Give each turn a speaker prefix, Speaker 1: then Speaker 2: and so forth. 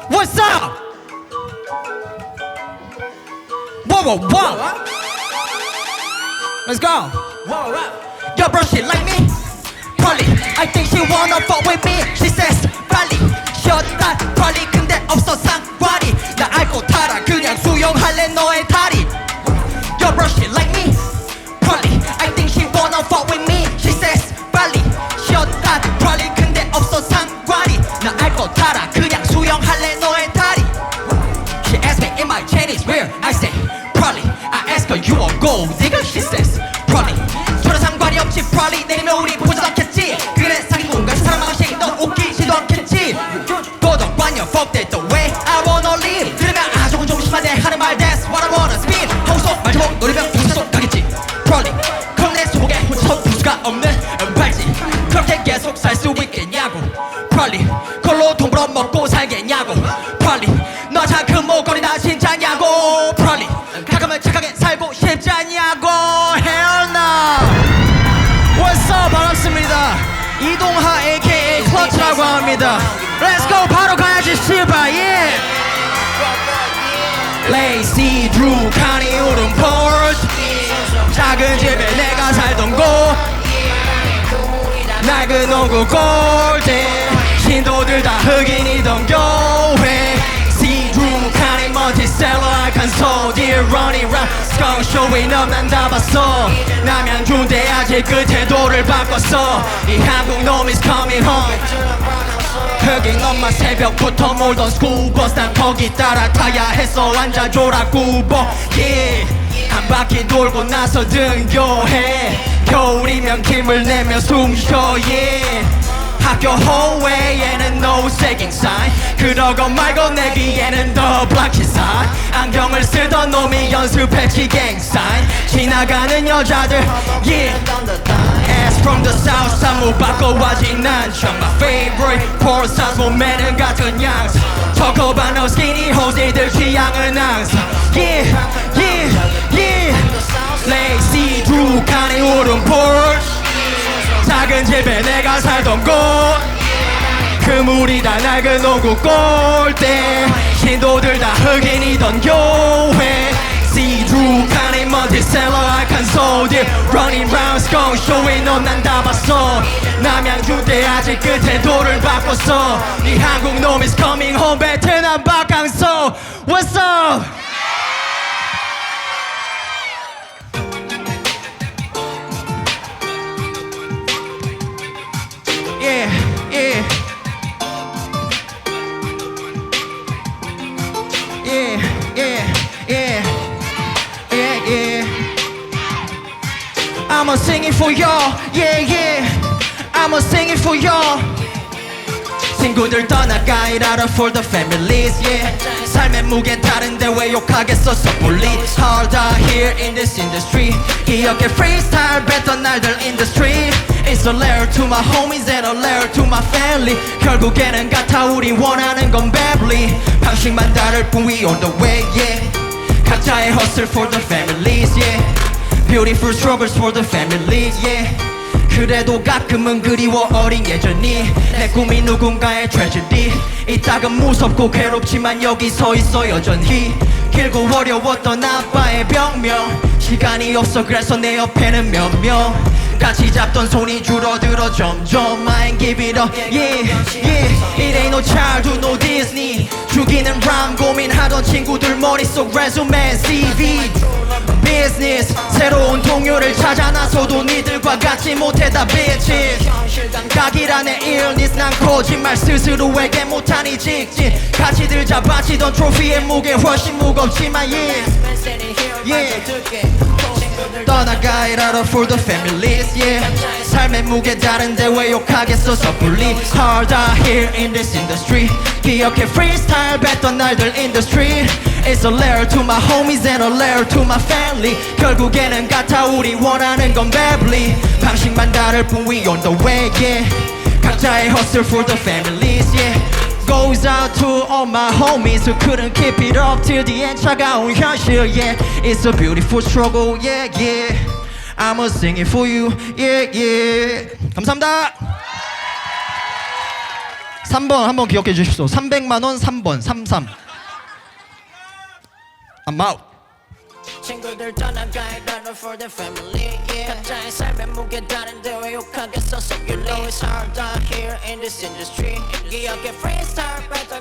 Speaker 1: What's up? Whoa, whoa, whoa. Let's go. Yo, bro, she like me? Probably. I think she wanna fuck with me. She says, 빨리 쉬었다. Probably. 근데 없어 상관이. 나 알고 타라. 그냥 수영할래 너의 다리. Yo, bro, she like me? Probably. I think she wanna fuck with me. She says, 빨리 쉬었다. Probably. 근데 없어 상관이. 나 알고 타라. 그냥 수영할래 너의 다리. She asked me, am I Chinese? Where? I say, probably. I ask her, you a gold digger? She says, probably. 저랑 상관이 없지, probably. 내리면 우리 보지도 않겠지. 그래, 상인공간 사랑하는 시, 넌 웃기지도 않겠지. 고독관념, fuck that the way I wanna live. 들으면 아, 조금 좀 심하네 하는 말, that's what I wanna spin. 하우속, 말주먹, 노리면 부서져 가겠지. probably. 그럼 내 수목에 혼자서 볼 수가 없는 발지. 그렇게 계속 살 수 있겠냐고. probably. 그걸로 돈 벌어먹고 살겠냐고. probably. 너 참 큰 목걸이 나 진짜냐고. probably. 가끔은 착하게 살고 싶지 않냐고. Hell no. What's up? 반갑습니다. 이동하 aka 클러치라고 합니다. Let's go. 바로 가야지 씨발. Yeah. Lazy Drew 칸이 오른 Porsche. 작은 집에 내가 살던 곳. 낡은 오구 골대. 신도들 다 흑인이던 교회. See Drew 칸이 멀티셀러 icon so dear running round skunk showing up 난 다 봤어. 남양주대 아직 끝에 돌을 바꿨어. 이 한국 놈 is coming home. 흑인 엄마 새벽부터 몰던 스쿨버스 난 거기 따라 타야 했어. 앉아줘라 꾸벅 yeah. 한 바퀴 돌고 나서 등교해. 겨울이면 힘을 내며 숨쉬어 yeah. 학교 호외에는 no sagging sign. 그러고 말고 내기에는 the black sign. 안경을 쓰던 놈이 연습했지 gang sign. 지나가는 여자들 yeah. Ass from the south 사무 바꿔와지 난 참 my favorite poor sounds 몸매는 같은 양상. 초코바 no skinny 호세들 취향은 항상 yeah yeah yeah. Lazy Drew 칸이 오른 Porsche. 작은 집에 내가 살던 곳. 그물이 다 낡은 오구 골대. 신도들 다 흑인이던 교회. See Drew 칸이 멀티셀러 icon so dear running round skunk showing up 난 다 봤어. 남양주대 아직 끝에 돌을 바꿨어. 이 한국 놈 is coming home 베트남 박항서. What's up? Yeah, yeah. Yeah, yeah, yeah. Yeah, yeah. I'ma sing it for y'all. Yeah, yeah. I'ma sing it for y'all. 친구들 떠나가 일하러 for the families, yeah. 삶의 무게 다른데 왜 욕하겠어 섣불리. Harder here in this industry. 기억해 freestyle 뱉던 날들 industry. It's a letter to my homies and a letter to my family. 결국에는 같아 우리 원하는 건 badly. 방식만 다를 뿐 we on the way, yeah. 각자의 hustle for the families, yeah. Beautiful struggles for the families, yeah. 그래도 가끔은 그리워 어린 예전이. 내 꿈이 누군가의 tragedy. 이따금 무섭고 괴롭지만 여기 서 있어 여전히. 길고 어려웠던 아빠의 병명. 시간이 없어 그래서 내 옆에는 몇 명. 같이 잡던 손이 줄어들어 점점. I ain't give it up, yeah, yeah. It ain't no childhood, no Disney. 죽이는 람 고민하던 친구들 머릿속 resume, CV. Business 새로운 동료를 찾아 나서도 니들과 같지 못해 다 bitches. 각이란의 illness 난 거짓말 스스로에게 못하니 직진. 같이 들자 바치던 트로피의 무게 훨씬 무겁지만 yeah, yeah. 떠나가 일하러 for the families, yeah. 삶의 무게 다른데 왜 욕하겠어 섣불리. Harder here in this industry. 기억해 freestyle 뱉던 날들 industry. It's a letter to my homies and a letter to my family. 결국에는 같아 우리 원하는 건 badly. 방식만 다를 뿐 we on the way, yeah. 각자의 hustle for the families, yeah. Goes out to all my homies who couldn't keep it up till the end. 차가운 현실, yeah. It's a beautiful struggle, yeah, yeah. I'ma sing it for you, yeah, yeah. 감사합니다. 3번 한번 기억해 주십시오. 300만원 3번 33. I'm out.
Speaker 2: 친구들 떠나가 일하러 for the family yeah. 각자의 삶의 무게 다른데 왜 욕하겠어 So you know it's hard out here in this industry 기억의 freestyle